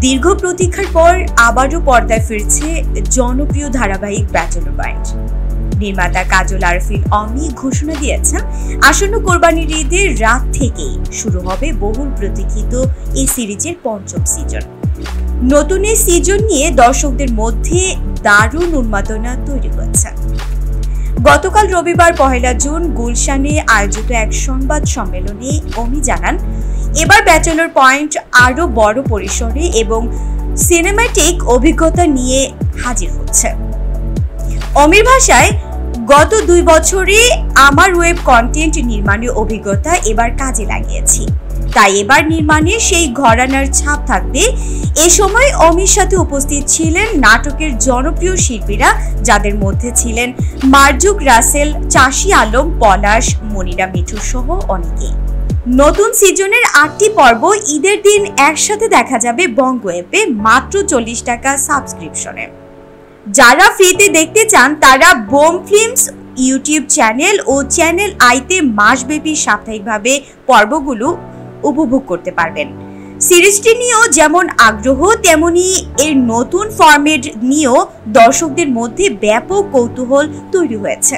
দীর্ঘ প্রতীক্ষার পর আবারও পর্দায় ফিরছে জনপ্রিয় ধারাবাহিক ব্যাচেলর পয়েন্ট। নির্মাতা কাজল আরফিন অমি ঘোষণা দিয়েছেন, আসন্ন কোরবানির ঈদের রাত থেকেই শুরু হবে বহুল প্রতীক্ষিত এই সিরিজের পঞ্চম সিজন। নতুন এই সিজন নিয়ে দর্শকদের মধ্যে দারুণ উন্মাদনা তৈরি হয়েছে। গতকাল রবিবার 1 জুন গুলশানে আয়োজিত এক সংবাদ সম্মেলনে অমি জানান, এবার ব্যাচেলর পয়েন্ট আরো বড় পরিসরে এবং সিনেম্যাটিক অভিজ্ঞতা নিয়ে হাজির হচ্ছে। অমির ভাষায়, গত 2 বছরে আমার ওয়েব কন্টেন্ট নির্মাণের অভিজ্ঞতা এবার কাজে লাগিয়েছি, তাই এবার নির্মাণে সেই ঘরানার ছাপ থাকবে। এ সময় অমির সাথে উপস্থিত ছিলেন নাটকের জনপ্রিয় শিল্পীরা, যাদের মধ্যে ছিলেন মারজুক রাসেল, চাষী আলম, পলাশ, মনিরা মিঠু সহ অনেকে। নতুন সিজনের 8টি পর্ব ঈদের দিন একসাথে দেখা যাবে বঙ্গ অ্যাপে মাত্র 40 টাকা সাবস্ক্রিপশনে। যারা ফ্রিতে দেখতে চান তারা বোম ফিল্মস ইউটিউব চ্যানেল ও চ্যানেল আইতে মাসব্যাপী সাপ্তাহিকভাবে পর্বগুলো উপভোগ করতে পারবেন। সিরিজটি নিয়েও যেমন আগ্রহ, তেমনি এর নতুন ফরম্যাট নিয়েও দর্শকদের মধ্যে ব্যাপক কৌতূহল তৈরি হয়েছে।